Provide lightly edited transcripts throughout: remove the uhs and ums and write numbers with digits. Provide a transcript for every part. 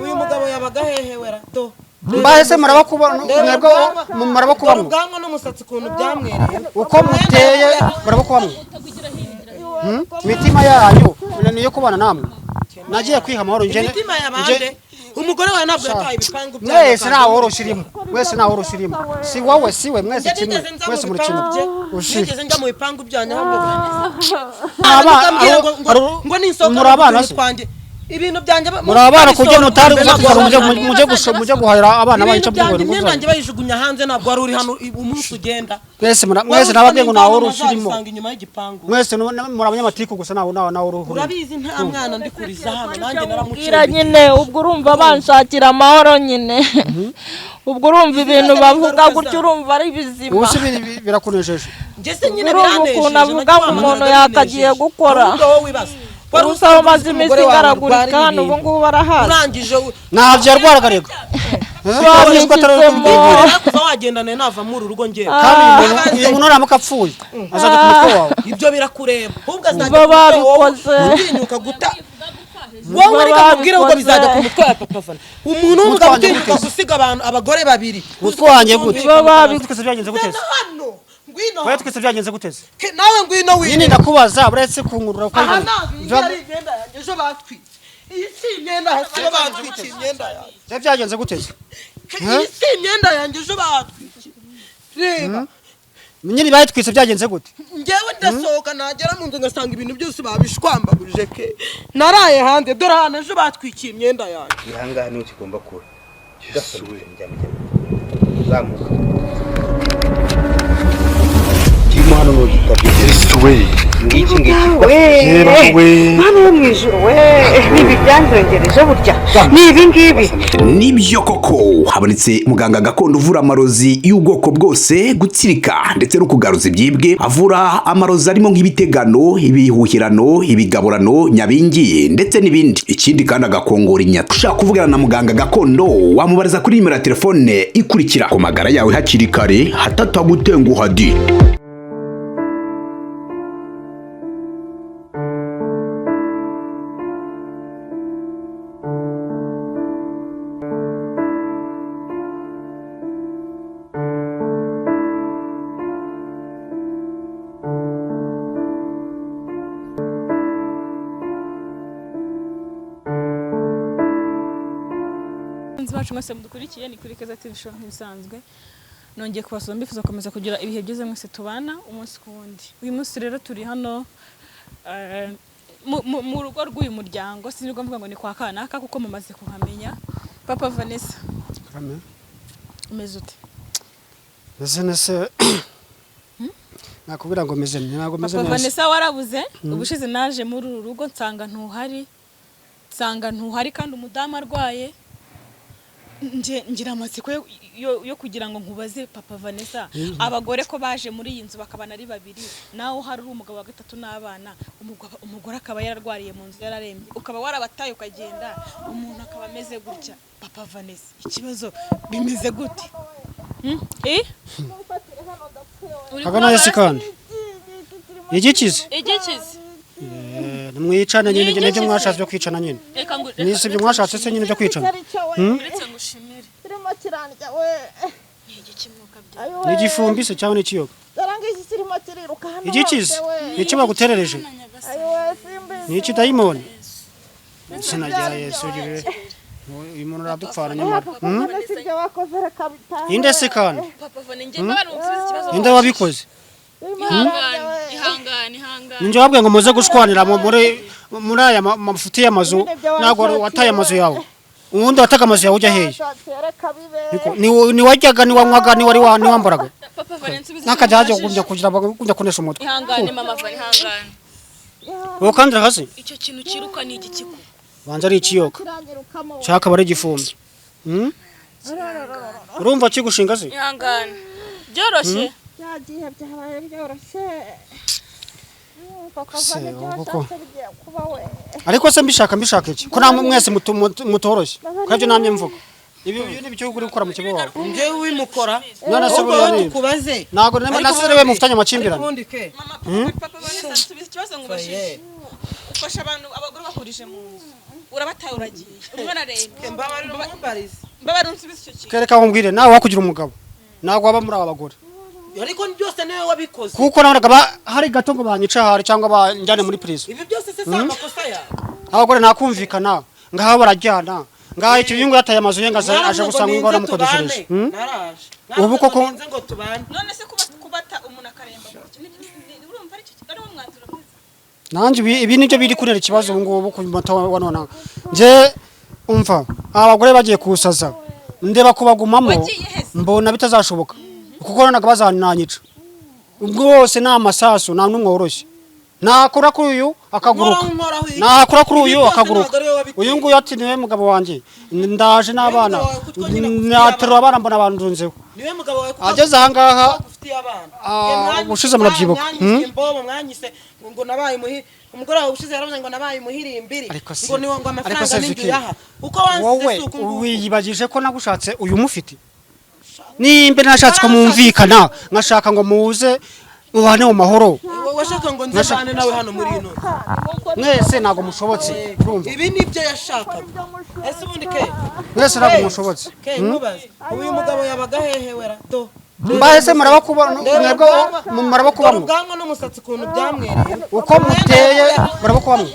uyu mugabo yabaga hehewera do mbahese marabakubona mwebwe marabakubamo ubwanwa n'umusatsi kuntu byamwereye uko muteye marabakubamo imitima yanyu niyo kubana namwe nagiye kwiha amahoro nje umugore wawe ntabwo yataye ibipangu byawe mwese nawe woroshirimo mwese nawe woroshirimo si wowe siwe mwese kimwe mwese muri kimwe ushigeze njya mu bipangu byanyu ngo ni isoko murabana twanje ibintu byanjye murabana kujya notari muje guhahira abana banyu by'ubwo ngo nanjye bayijugunya hanze ntabwo ari uri hano umunsi ugenda mwese nababye ngo nawe woroshirimo inyuma y'igipangu mwese murabanyamatiku gusa nawe uruhu urabizi nta mwana ndikuriza hano nanjye naramucira nyine ubwo urumva banshakira amahoro nyine ubwo urumva ibintu bavuga gutyo urumva ari bizima ubuse birakunejeje ngese nyine biranejeje ukuntu avuga ngo umuntu yakagiye gukora urusaba maze iminsi igaragurika hano ubu ngubu barahazi ntabyo yarwaragarega kuva wagendana nava muri urugo ngewe kandi uyu muntu uramuka apfuye azajya ku mutwe wawe ibyo birakureba ahubwo azajya babikoze utinyuka guta wowe reka kubwira ngo bizajya ku mutwe wa papa Fana umuntu w'umugabo utinyuka gusiga abantu abagore babiri mutwe wanjye gute twese byagenze guteze Wewe twese byagenze guteze nawe ngwino wine nyine ndakubaza buretse kungurura ko ejo batwitse iyi si imyenda hasi batwitse imyenda yanjye byagenze guteze iyi si imyenda yanjye ejo batwitse reba nyine batwitse byagenze gute ngewe ndasohoka nagera mu nzu ngasanga ibintu byose babishwambagurije ke naraye hanze dore hano ejo batwikiye imyenda yanjye ihangane niho kigomba kuba kidasubije njyamye zamuka Mano no gitabye ngiki mano yo mwijuru we nibi byanzongereje burya nibi ngibi nibyo koko habonetse muganga gakondo uvura amarozi y'ubwoko bwose gutsirika ndetse no kugaruza ibyibwe avura amarozi arimo nk'ibitegano ibihuhirano ibigaburano nyabingi ndetse n'ibindi ikindi kandi agakongora inyata ushaka kuvugana na muganga gakondo wamubariza kuri nimero ya telefone ikurikira ku magara yawe hakiri kare hatatagutenguha di bacu mwese mudukurikiye ni kuri Keza TV show nk'isanzwe nongeye kubasaba mbifuza komeza kugira ibihe byiza mwese tubana umunsi ku wundi uyu munsi rero turi hano mu rugo rw'uyu muryango sinirwa mvuga ngo ni kwa kanaka kuko mumaze kuhamenya Papa Vanessa umeze ute meze nakubwira ngo meze ntago meze Papa Vanessa warabuze ubushize naje muri uru rugo nsanga ntuhari kandi umudamu arwaye ngira amatsiko yo kugira ngo nkubaze Papa Vanessa abagore ko baje muri iyi nzu bakabana ari babiri naho hari umugabo wa gatatu n'abana umugore akaba yararwariye mu nzu yararembye ukaba warabataye ukagenda umuntu akaba ameze gutya Papa Vanessa ikibazo bimeze gute Hagana yesi kandi igikize mwicana nyine n'ibyo mwashatse byo kwicana nyine nisi byo mwashatse se nyine byo kwicana kirimo kirandya we ni igifumbi se cyangwa n'ikiyoga darangije kirimo kiriruka hano igikize nicyo baguterereje ni iki dayimoni sinajya Yesu uribe uyu muntu aradupfana nyamara inde se kandi inde wabikoze ihangane ninjye wabwiye ngo muze gushwanira muri aya mafuti y'amazu ntabwo wataye amazu yawe ubundi wataga amazu yawe ujya hehe ni wajyaga ni wanywaga ni wambaraga n'akajya kujya kunesha umutwe ihangane mama Vani ihangane wowe kandi hasi icyo kintu kiruka ni igikiko banza ari ikiyoka cyaka bari igifumbi urumva kigushinga se ihangane byoroshye byagiye byabaye byoroshye ariko se mbishaka iki ko namwe mwese mutoroshye kabyo namye mvuga ibi ni byo uri gukora mu kigo wawe nje wimukora none se buri kubaze nago nasere we mufitanye amakimbirane Papa Vanessa tubize ikibazo ngo bashije ufasha abantu abagore bakurije mu nzu urabataye uragiye umwana arembye mbabarira umumbarize mbabarira unsubize icyo kintu kereka nkubwire nawe wakugira umugabo ntabwo waba muri aba bagore ariko byose niwe wabikoze kuko nabonaga hari gato ngo banyica hari cyangwa banjyane muri prison ibi byose se si amakosa yawe abagore nakumvikana ngaho barajyana ngaho ikibiyungu yataye amazu ye ngaza aje gusanga ingo namukodeshereje ubu koko none se kubata umuntu akaremba urumva ari cyo ari wo mwanzuro mwiza nanjye ibi nibyo biri kunera ikibazo ubu ngubu ku moto wa none nje umva abagore bagiye kusaza ndeba kubagumamo mbona bitazashoboka kuko naga bazananyica ubwo bose na amasasu nta numwe woroshye nakora kuri uyu akaguruka nakora kuri uyu akaguruka uyu nguyu ati niwe mugabo wanjye ndaje n'abana naterura abana mbona bandunzeho niwe mugabo wawe ageze aha ngaha ufitiye abana ubushize murabyibuka imbobo mwanyise ngo nabaye umugore wawe ushize yaravuze ngo nabaye muhirimbiri ngo niwe ngo amafaranga n'ingiyaha uko wansize suku wiyibagije ko nagushatse uyu mufite nimbe nashatse ko mumvikana nkashaka ngo muze mubane mu mahoro washaka ngo nzabane nawe hano muri ino mwese ntago mushobotse urumva ibi nibyo yashakaga ese ubundi ke mwese ntago mushobotse ke nkubaze uyu mugabo yabaga hehe wera do mbahese murabakubamo ubwanwa n'umusatsi kuntu byamwereye uko muteye murabakubamo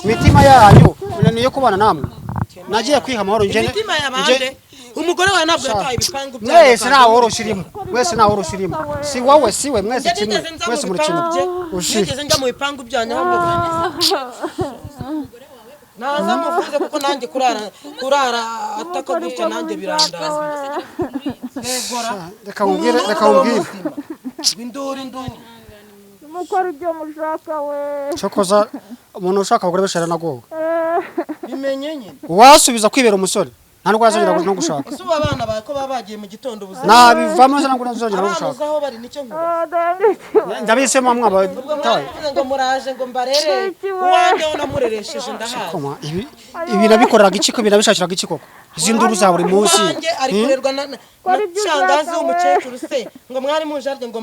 imitima yanyu niyo kubana namwe nagiye kwiha amahoro imitima yabande umugore wawe ntabwo yataye ibipangu byawe mwese ntawe woroshye irimo mwese ntawe woroshye irimo si wowe si we mwese kimwe mwese muri kimwe nigeze njya mu bipangu byanyu ahubwo naza muvuze kuko nanjye kurara ataka gutya nanjye birandaza reka nkubwire induru mukora ibyo mushaka we cyokoza umuntu ushaka abagore benshi aranagowe bimenye nyine wasubiza kwibera umusore nta nubwo yazongera no gushaka ese ubu abana bawe ko baba bagiye mu gitondo ubuzima nabivamo neza ntabwo nazongera no gushaka abana aho bari nicyo nkuru ndabisemo mwaba tawe ngo muraje ngo mbarere uwanjye unamureresheje ndahazi koma ibi nabikoreraga iki ko binabishakiraga iki koko izi nduru za buri munsi ari kurerwa na shangazi w'umukecuru se ngo mwari mujarde ngo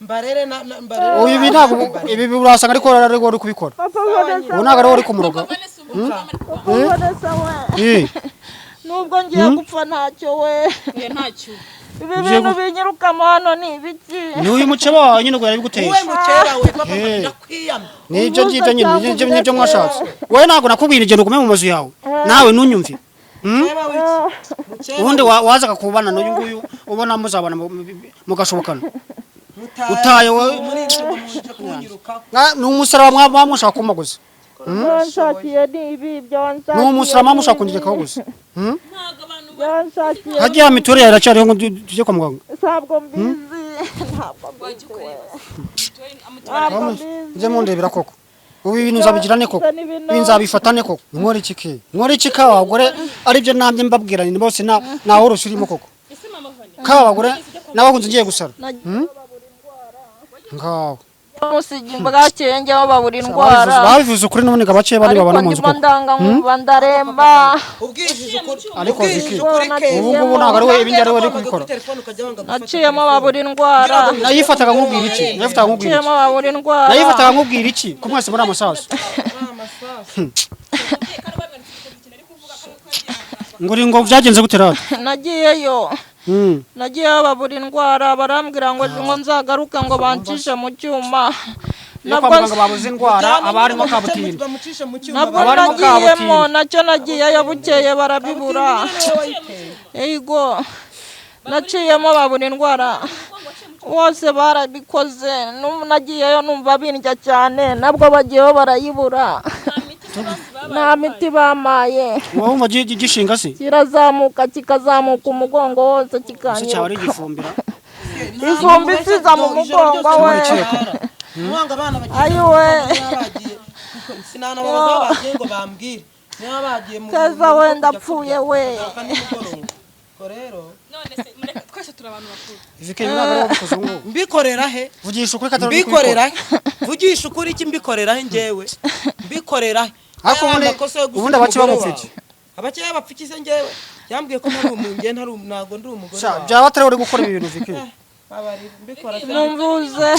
mbarere mbarere ibi ntabwo ibi urasanga ariko uri kubikora ubu ntabwo ari uri kumuroga nubwo ngiye gupfa ntacyo we ntacyo ibi bintu binyirukamo hano ni ibiki ni uyu mukeba wawe nyine ngo yarabiguteye wowe mukeba we papa ndakwiyama nibyo ngibyo nyine nibyo mwashatse wowe ntabwo nakubwira igendo ugume mu mazu yawe nawe ntunyumve ubundi wazaga kubana n'uyu nguyu ubona muzabana mugashobokana utaye wowe ni umusaraba mwamushaka kumaguza byanshakiye ni ibi byanshakiye ni umusaraba mwamushaka kungerekaho gusa byanshakiye hagiye mituweli yaracyariho ngo tujye kwa muganga ntabwo mbizi njye mundebera koko ubu ibintu nzabigira ne koko ibi nzabifata ne koko nkora iki ka abagore aribyo nambye mbabwira ni bose nta woroshye urimo koko ka abagore n'abahunze ngiye gusara ngaho musigi bwakeye njyeho babura indwara babivuze ukuri n'ubundi ngo abakeye bari babana mu nzu koko nkumva ndaremba ubwishije ukuri ariko Vicky ubu ngubu ntabwo ari we ibindi ari we uri kubikora naciyemo babura indwara nayifataga nkubwira iki naciyemo babura indwara nayifataga nkubwira iki ko mwese muri amasasu ngo byagenze gute rero nagiyeyo nagiyeyo babura indwara barambwira ngo nzagaruke ngo bancishe mu cyuma nabwo babuze indwara abarimo kabutindi nabwo nagiyemo nacyo nagiyeyo bukeye barabibura yego naciyemo babura indwara bose barabikoze nagiyeyo numva bindya cyane nabwo bagiyeho barayibura nta miti bamaye wowe umva gishinga se kirazamuka kikazamuka umugongo wose kikanyura ifumbi isiza mu mugongo we ayiwe keza we ndapfuye we twese turi abantu bakuru mbikorera he vugisha ukuri katari mbikorera he vugisha ukuri iki mbikorera he njyewe mbikorera he ariko ubundi abake bamupfiki abake bapfiki se njyewe yambwiye ko ntari umunge ntago ndi umugore wawe byaba atari uri gukora ibintu Vicky numvuze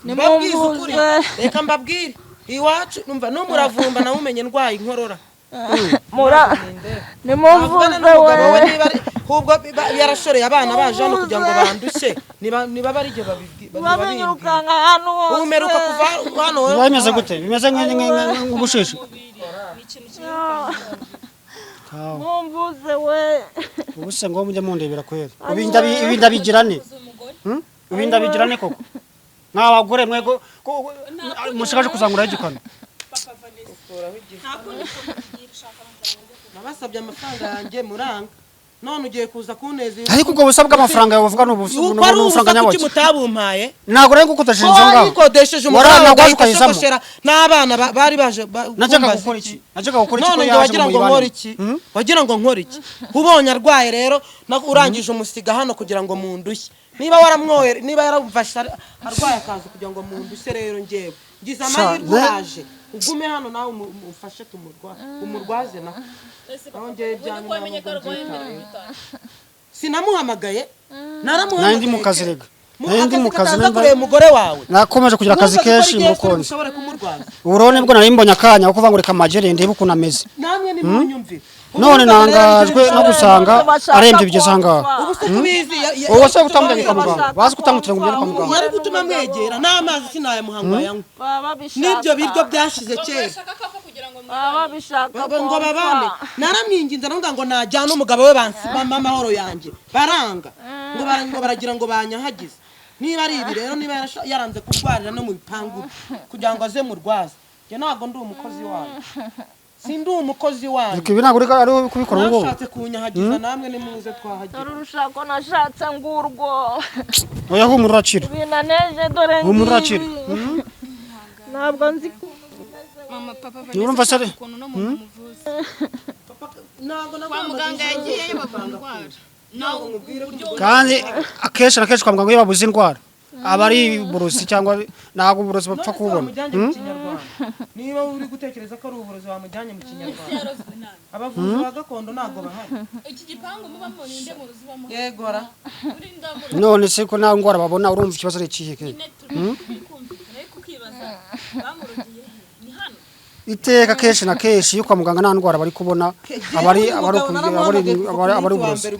nimumvuze reka mbabwire iwacu numva no muravumba nawe umenye ndwaye inkorora nimuvuze we ahubwo yarashoreye abana baje hano kugira ngo bandushe niba bari igihe babinyirukanga ahantu hose umeruka kuva hano bimeze gute bimeze nk'ubushishi mumvuze we ubuse ngo mujye mundebera kwera ibi ndabigirane ibi ndabigirane koko nk'abagore mwego mushakaje kuzangura igikano nabasabye amafaranga yanjye muranga none ugiye kuza kunezeza ariko ubwo busabwa amafaranga yawe uvuga n'ubufaranga nyabaje mutabumpaye ntabwo rero gukodesheje inzo ngaho ikodesheje umuranga ugahita n'abana bari baje najyaga gukora iki none njye wagira ngo nkore iki wagira ngo nkore iki ubonye arwaye rero urangije umusiga hano kugira ngo mundushye niba waramwoye niba yaramufashe arwaye akaza kugira ngo mundushye rero njyewe ngize amahirwe yaje ugume hano nawe umufashe umurwaze nawe sinamuhamagaye naramuhamagaye ndi mu kazi rega ndi mu kazi nakureye umugore wawe nakomeje kugira akazi kenshi mu rukonzi urone bwo nari mbonye akanya ko kuvuga ngo reka magere ndebe ukuntu ameze namwe ni munyumvire none nangajwe no gusanga arembye bigeze ahangaha ubu se kubizi wowe se utamujyanye kwa muganga bazi kutamutira ngo ugere kwa muganga yari gutuma mwegera n'amazi sinayamuhangwa yanywa n'ibyo biryo byashize kera ngo babane naramwinginze navuga ngo najyana umugabo we bansibama amahoro yanjye baranga ngo baragira ngo banyahagize niba ari ibi rero niba yaranze kurwarira no mu bipangu kugira ngo aze murwaze njye ntabwo ndi umukozi wawe sindi umukozi wanyu ibi ntabwo ari kubikora ngo nashatse kunyahagiza namwe nimuze twahagira urushako nashatse ngurwo oya humura uracira binaneje dore humura ntabwo nzi mama papa urumva se ukuntu no mu muvuzi kwa muganga yagiye bavura kandi akenshi na kenshi kwa muganga iyo babuze indwara aba ari uburozi cyangwa ntabwo uburozi bapfa kububona niba uri gutekereza ko ari uburozi wamujyanye mu kinyarwanda abavuzi ba gakondo ntabwo bahari iki gipangu mubamo ninde mu ruzi bamo yegora none se ko nta ndwara babona urumva ikibazo ari ikihe ke iteka kenshi na kenshi iyo kwa muganga nta ndwara bari kubona abari uburozi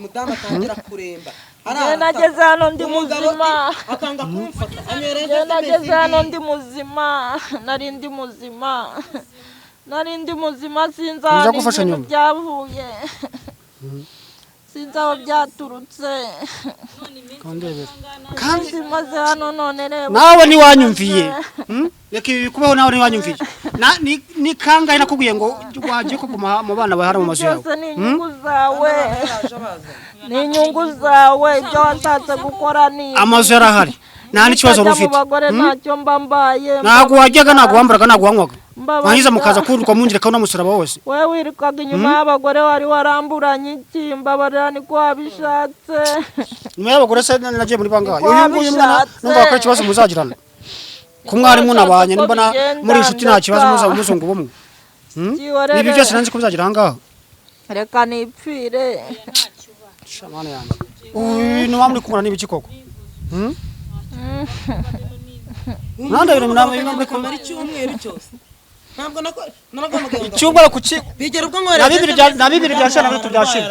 nageze hano ndi muzima nageze hano ndi muzima nari ndi muzima sinzi aho ibintu byavuye sinzi aho byaturutse kandi maze hano none reba nawe niwanyumviye reka ibi bikubeho nawe niwanyumviye ni kangahe nakubwiye ngo wagiye kuguma mu bana bahari mu mazu yawe byose ni inyungu zawe ni inyungu zawe ibyo washatse gukora ni amazu yarahari nta n'ikibazo wari ufite ntacyo mba mbaye ntabwo wajyaga ntabwo wambaraga ntabwo wanywaga wangiza mukaza kurirwa mungereka unamusaraba wose wowe wirukaga inyuma y'abagore wari waramburanye iki mbabarira niko wabishatse nyuma y'abagore se nagiye muri bangahe uyu nguyu mwana numva ko ikibazo muzagirana ku mwarimu nabanye nimbona muri inshuti nta kibazo muzungu bumwe ibi byose nanzi ko bizagira ahangaha reka nipfire shamana yanjye uyu ni wamuri kumura n'ibiki koko nanda ibintu muri kumara icyumweru cyose ntabwo nagombaga icyumweru kuki bigera ubwo nkorera na bibiri byashira na bitatu byashira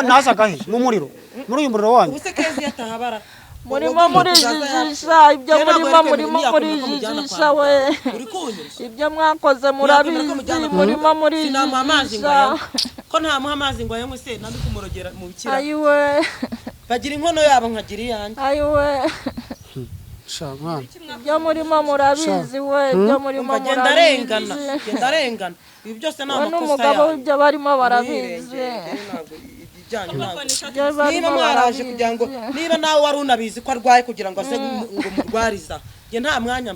nazaga he mu muriro muri uyu muriro wanyu ubuse kezi yatahabara murimo murijijisha ibyo murimo murijijisha we ibyo mwakoze murabizi murimo murijijisha ko nta muha amazi ngo ayanywe se nandi kumurogera mu bikira ayiwe bagira inkono yabo nkagira iyanjye ayiwe ibyo murimo murabizi we ibyo murimo murabizi ndarengana ibi byose ni amakosa n'umugabo w'ibyo barimo barabizi niba mwaraje kugira ngo niba nawe wari unabizi ko arwaye kugira ngo aze ngo murwariza nge nta mwanya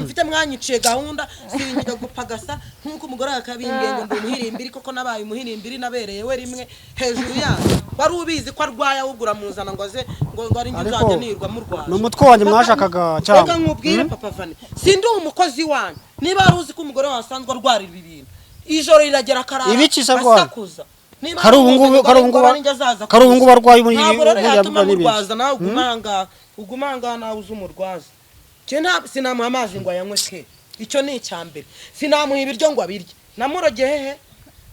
mfite mwanyiciye gahunda sinjya gupagasa nk'uko umugore akabimbwiye ngo ndi umuhirimbiri koko nabaye umuhirimbiri nabereye we rimwe hejuru yayo wari ubizi ko arwaye ahubwo uramuzana ngo aze ngo ari njye uzajya nirwa murwaje ni umutwe wanjye mwashakaga cyangwa reka nkubwire papa Vane sindi umukozi wanyu niba wari uzi ko umugore wasanzwe arwarira ibi bintu ijoro riragera akarara asakuza kari ubu ngubu barwaye muri n'ibindi ugumanga nawe uzi umurwaza sinamuha amazi ngo ayanywe ke icyo ni icyambere sinamuha ibiryo ngo abirye namurogeye hehe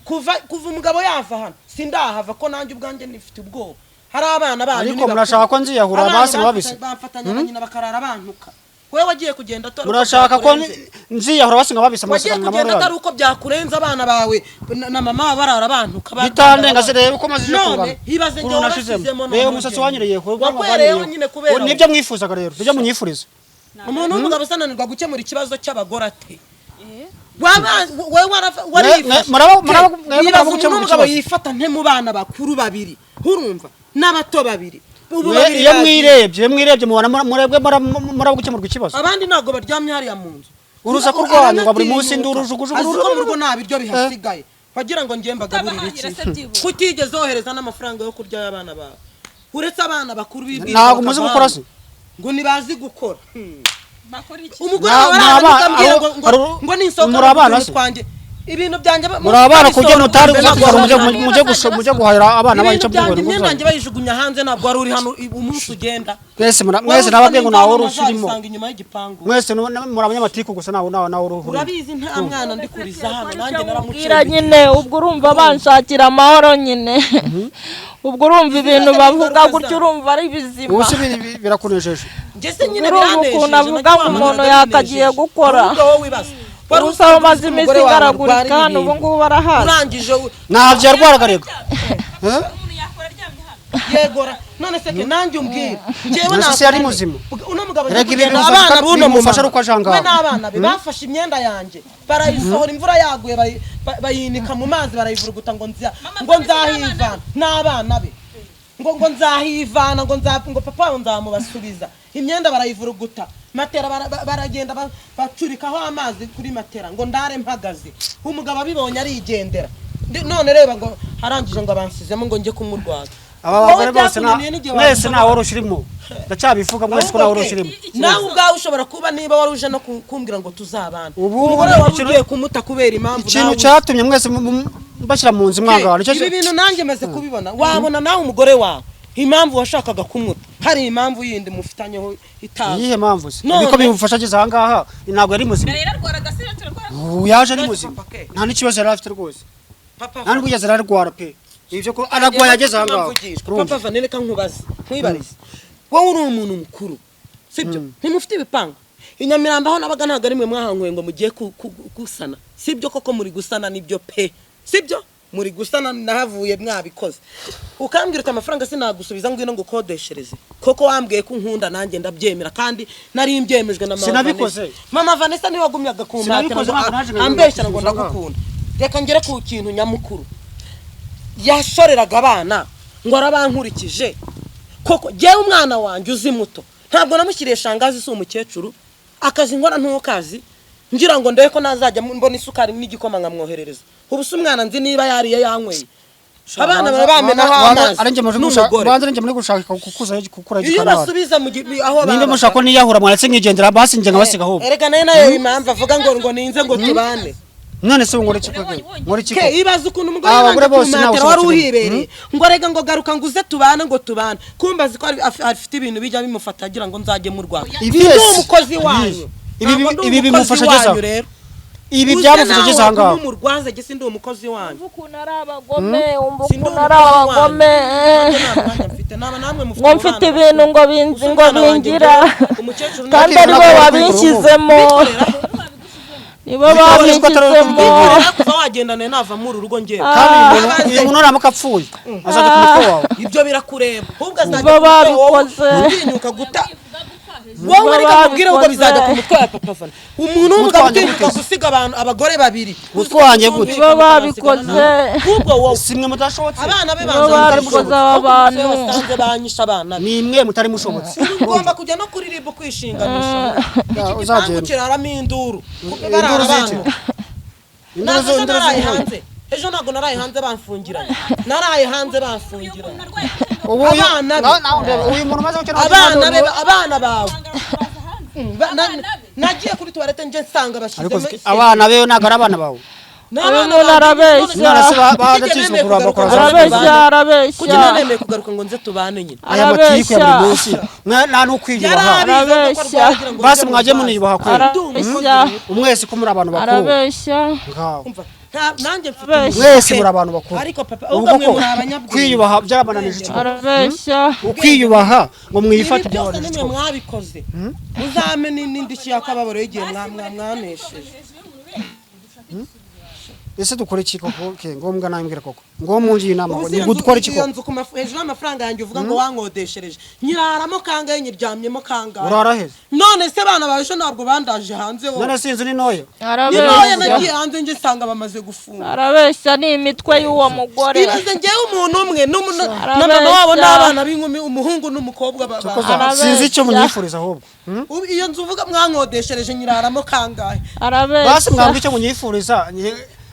kuva umugabo yava hano sindahava ko nanjye ubwanjye nifite ubwoba hari abana banyu ariko murashaka ko nziyahura basi babise bafatanya na nyina bakarara bantuka wewe wagiye kugenda atora murashaka ko nziyahura basi babise wagiye kugenda atari uko byakurenza abana bawe na mama barara bantuka bitandenga se reba uko mazije none hibaze nge warasizemo reba umusatsi wanyereye ko wakwereyeho nyine kubera nibyo mwifuzaga rero nibyo munyifuriza umuntu w'umugabo usananirwa gukemura ikibazo cy'abagore ate umugabo yifata nte mu bana bakuru babiri urumva n'abato babiri iyo mwirebye mubona murebwe murabugukemurwa ikibazo abandi ntabwo baryamye hariya mu nzu urusaku rwanyu ngo buri munsi ndurujugujugu mu rugo nta biryo bihasigaye wagira ngo ngiye mbagaburire iki kutigeze wohereza n'amafaranga yo kurya y'abana bawe uretse abana bakuru bibwira ntabwo muzi gukora se ngo nibazi gukora umugore ngo ninsoka twanjye ibintu byanjye muri abana kujya mutari mujye guhahira abana banyu cyo bw'ubwo imyenda bayijugunya hanze ntabwo wari uri hano umunsi ugenda mwese nababwiye ngo nawe urushirimo inyuma y'igipangu mwese muri abanyamatiku gusa nawe uruhuri urabizi nta mwana ndikuriza hano nanjye naramucira nyine ubwo urumva banshakira amahoro nyine ubwo urumva ibintu bavuga gutyo urumva ari bizima ubu birakunejeje ngese nyine urumva ukuntu avuga ngo umuntu yakagiye gukora urusaba umaze iminsi igaragurika hano ubu ngubu barahazi urangije ntabyo yarwaraga rego yegora none se ke nanjye umbwira njyewe nase yari muzima uno mugabo abana buno mufasha ruko ajanga we n'abana be bafashe imyenda yanjye barayisohora imvura yaguye bayinika mu mazi barayivuruguta ngo nzahivana n'abana be ngo nzahivana ngo papa nzamubasubiza imyenda barayivuruguta matera baragenda bacurikaho amazi kuri matera ngo ndare mpagaze umugabo abibonye arigendera none reba ngo arangije ngo abansizemo ngo njye kumurwaza aba bagore bose mwese nawe urushirimo ndacabivuga mwese ko nawe urushirimo nawe ubwawe ushobora kuba niba wari uje no kumbwira ngo tuzabana umugore wari ugiye kumuta kubera impamvu ikintu cyatumye mwese mbashyira mu nzu mwangana ibi bintu nanjye maze kubibona wabona nawe umugore wawe impamvu washakaga kumuta hari impamvu yindi mufitanyeho itazi yihe mpamvu se niko bimufasha ageze aha ngaha ntabwo yari muzima yaje ari muzima nta n'ikibazo yari afite rwose nta n'ubwo ararwara pe ibyo ko aragwaye ageze aha ngaha papa vanene ka nkwibarize wowe uri umuntu mukuru sibyo ntimufite ibipangu inyamirambo aho nabaga ntabwo ari mwe mwahanyweye ngo mugiye gusana sibyo koko muri gusana nibyo pe sibyo muri gusana nahavuye mwabikoze ukambwira uti amafaranga sinagusubiza ngwino ngo kodeshereze koko wambwiye ko nkunda nanjye ndabyemera kandi nari mbyemejwe na mama Vanessa niwe wagumyaga kumpatira ambeshyira ngo ndagukunda reka ngere ku kintu nyamukuru yashoreraga abana ngo arabankurikije koko jewe umwana wanjye uzi muto ntabwo namushyiriye shangazi si umukecuru akazi nkora ntukazi ngira ngo ndebe ko nazajya mbona isukari n'igikoma nkamwoherereza ubu se umwana nzi niba yariye yanyweye abana barabamenaho amazi banze muri gushaka kukura iyo basubiza aho ninde mushaka ko niyahura mwaretse nkigendera basi nje nkabasiga aho erega nayo impamvu avuga ngo ninze ngo tubane none se ngore kikwe ibaza ukuntu umugore wanjye wari uhibereye ngo rega ngo garuka nguze tubane ngo tubane kumbaza ko afite ibintu bijya bimufata agira ngo nzajye mu Rwanda ibi umukozi wanyu ibi bimufasha ageza rero ibi byamufasha ageza aha ngaha umurwaze gese ndi umukozi wanyu ukuntu ari abagome ukuntu ari abagome ngo mfite ibintu ngo bingira kandi ari bo babinshyizemo nibo babishyizemo kuva wagendana nava muri urugo ngewe kandi umuntu aramuka apfuye azajya ku mutwe wawe ibyo birakureba ahubwo azajya babikoze utinyuka guta wowe reka kubwira ngo bizajya ku mutwe wa papa Vana umuntu w'umugabo utinyuka gusiga abantu abagore babiri mutwe wanjye gute bo babikoze ahubwo wowe simwe mudashobotse abana be babikoze abantu basanze banyisha abana ni imwe mutari mushobotse ugomba kujya no kuririmba kwishinganisha uzagenda kiraramo induru induru z'iki induru naraye hanze ejo ntabwo naraye hanze bamfungiranye naraye hanze bamfungiranye uyu muntu maze gukena abana bawe nagiye kuri toilette nje nsanga bashizemo abana be ntabwo ari abana bawe umuntu arabeshya arabeshya kugira nemeye kugaruka ngo nze tubane nyine aya matiku ya buri munsi nta n'ukwiyubaha arabeshya basi mwaje muniyubaha kwe arabeshya umwese ko muri abantu bakuru arabeshya ngaho nanjye mfite mwese muri abantu bakuru ariko papa ubwo mwe muri abanyabwenge kwiyubaha byarabananije cyane arabeshya ukwiyubaha ngo mwifate byose nimwe mwabikoze muzame n'indishyi yakababaro y'igihe mwanesheje ese dukora iki koko ke ngombwa nambwira koko ngo munji inama ngo ni gudukora iki koko nzu hejuru y'amafaranga yanjye uvuga ngo wankodeshereje nyiraramo kangahe nyiryamyemo kangahe uraraheze none se bana baje ntabwo bandaje hanze wowe none sinzi ni noye ninoye nagiye hanze nje sanga bamaze gufunga arabeshya ni imitwe y'uwo mugore ibaze ngewe umuntu umwe na mama wabo n'abana b'inkumi umuhungu n'umukobwa sinzi icyo munyifuriza ahubwo iyo nzu uvuga mwankodeshereje nyiraramo kangahe arabeshya basi mwambye icyo munyifuriza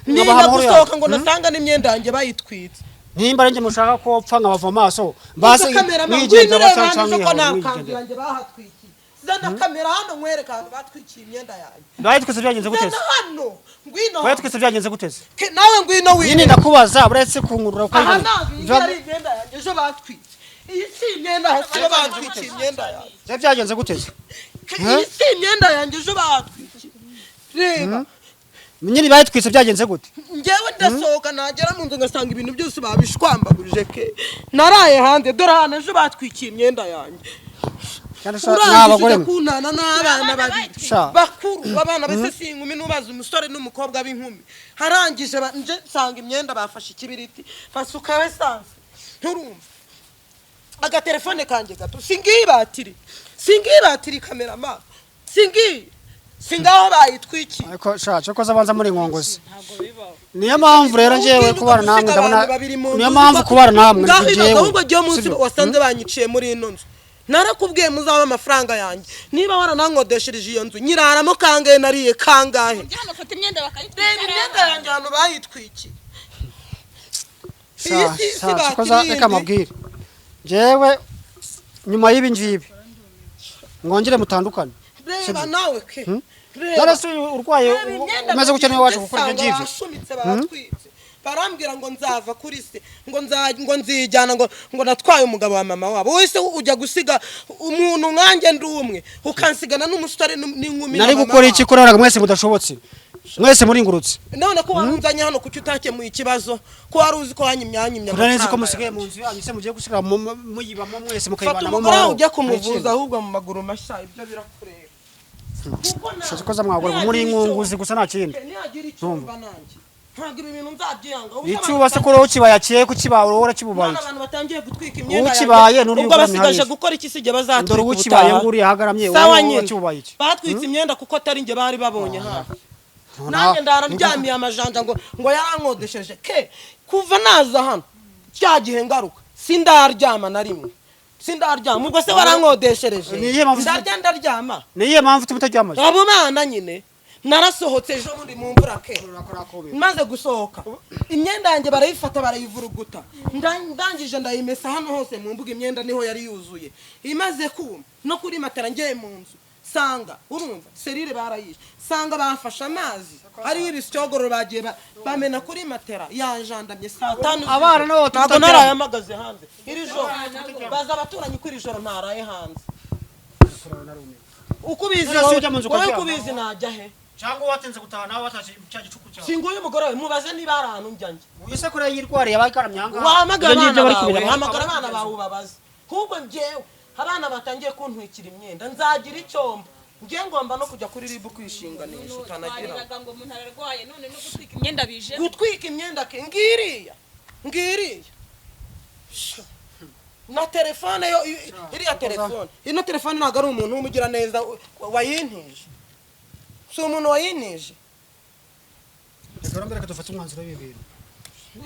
niba gusohoka ngo nasanga n'imyenda yanjye bayitwitse nimba renge mushaka ko pfa nkabava amaso basi mwigenza bacancangiye ko nta kanzu yanjye bahatwikiye zana kamera hano nkwereka ahantu batwikiye imyenda yanjye bayitwise byagenze guteze hano ngwino bayitwise byagenze guteze nawe ngwino wine nyine ndakubaza buretse kunkurura ko aha ntabwo ari imyenda yanjye ejo batwitse iyi si imyenda hasi batwikiye imyenda yanjye byagenze guteze iyi si imyenda yanjye ejo batwikiye reba nyine bayitwise byagenze gute ngewe ndasohoka nagera mu nzu ngasanga ibintu byose babishwambagurije ke naraye hanze dore hano ejo batwikiye imyenda yanjye urangije kunana n'abana babiri bakuru abana bese si inkumi n'ubaza umusore n'umukobwa b'inkumi harangije nje nsanga imyenda bafashe ikibiriti fasuka esanse nturumva agatelefone kanjye gato singiyi batiri kamerama singaho bayitwikiye ariko shacho ko zabanza muri nkongozi niyo mpamvu rero ngewe kubara namwe ndabona niyo mpamvu kubara namwe ngewe ahubwo giye munsi wasanze banyiciye muri ino nzu narakubwiye muzaba amafaranga yanjye niba waranankodeshereje iyo nzu nyiraramo kangahe nariye kangahe hano fata imyenda bakayitwikira imyenda yanjye hano bayitwikiye ko reka mabwire ngewe nyuma y'ibi ngibi mwongere mutandukane reba nawe ke narase urwaye umaze gukeneye waje gukora ibyo ngibyo bashumitse baratwitse barambwira ngo nzava kuri se ngo nzijyana ngo natwaye umugabo wa mama wabo wese ujya gusiga umuntu nkanjye ndi umwe ukansigana n'umusore n'inkumi nari gukora iki koraraga mwese mudashobotse mwese muri ngurutse none ko wanzanye hano kuki utakemuye ikibazo ko wari uzi ko hanyimyanyimya nzi ko musigaye mu nzu yanyu se mugiye gusiga muyibamo mwese mukayibana mu mahoro ujya kumuvuza ahubwo mu maguru mashya ibyo birakureba shaje ko zamwagura muri nkunguzi gusa nta kindi ntabwo ibi bintu nzabyanga icyubase ko roho kibaya kiye ku kibaho roho kibubaye abantu batangiye gutwika imyenda ukibaye nuri ubwo basigaje gukora iki sije bazatwika ndoro ukibaye nguri yahagaramye wowe kibubaye iki batwitse imyenda kuko atari nge bari babonye hafi nanjye ndararyamiye amajanja ngo yarankodesheje ke kuva naza hano cyagihe ngaruka sindaryama na rimwe sindaryama ubwo se warankodeshereje ndaryama niye mpamvu tumutaryamaje abo bana nyine narasohotse ejo muri mu mvura ke maze gusohoka imyenda yanjye barayifata barayivuruguta ndangije ndayimesa hano hose mu mbuga imyenda niho yari yuzuye imaze kuma no kuri matera ngeye mu nzu sanga urumva serire barayishe sanga bafashe amazi ari ibisyogoro bagiye bamena kuri matera yajandamye saa 5 abana no ntabwo narayamagaze hanze iri joro baza abaturanyi kuri joro ntaraye hanze ukubizi wowe kubizi najya he cyangwa watenze gutaha nawe wataje cya gicuku cyawe singuye umugore we mubaze niba ari ahantu njyanje uyise kure yirwariye abakaramye hanga wahamagara abana bawe ubabaze ahubwo njyewe abana batangiye kuntwikira imyenda nzagira icyomba ngiye ngomba no kujya kuri ribu kwishinganisha utanagira ngo umuntu ararwaye none no gutwika imyenda bije gutwika imyenda ke ngiriya na telefone yo iriya telefone ino telefone ntabwo ari umuntu w'umugira neza wayintije si umuntu wayintije reka mbere ko dufata umwanzuro w'ibintu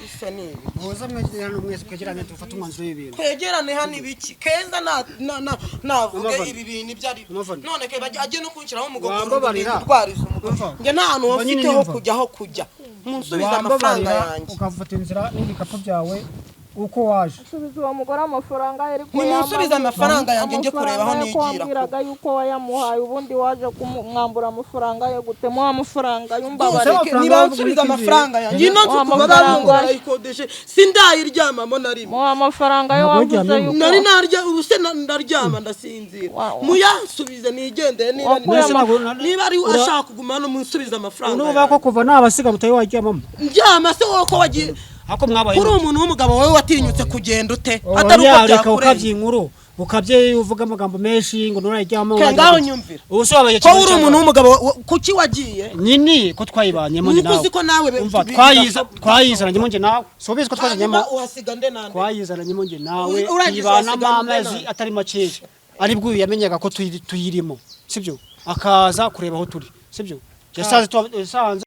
isa nibi muza mwegera hano mwese kwegerane dufata umwanzuro w'ibintu kwegerane hano ibiki keza navuge ibi bintu ibyo ari none ke ajye no kunshyiraho umugogoro ndwariza umugogoro nge nta hantu wafite ho kujya munsubiza amafaranga yanjye ukafata inzira n'ibikapu byawe uko waje subiza uwo mugore amafaranga ye ariko nimusubize amafaranga yanjye njye kureba aho nigira kwambiraga yuko wayamuhaye ubundi waje kumwambura amafaranga ye gutema amafaranga y'umbabare niba nsubiza amafaranga yanjye ino nzu kuba barangora ayikodeshe sindayiryamamo na rimwe mu amafaranga yo wavuze yuko nari narya ubuse ndaryama ndasinzira muyansubize nigendere niba ari ashaka kuguma no munsubiza amafaranga unuba ko kuva nabasiga mutayi waryamamo njyama se woko wagiye ako mwabaye kuri umuntu w'umugabo wowe watinyutse kugenda ute atari uko byakure ukavyinkuru ukavye uvuga amagambo menshi ngo nurajyamo ngaho nyumvira ubusobaye ko uri umuntu w'umugabo kuki wagiye nyini ko twayibanyemo nje nawe nikuzi ko nawe umva twayizaranye nje nawe sobize ko twazanyemo uhasiga nde nande twayizaranye nje nawe ibana mamazi atari maceje ari bwo yamenyaga ko tuyirimo sibyo akaza kureba aho turi sibyo yasanze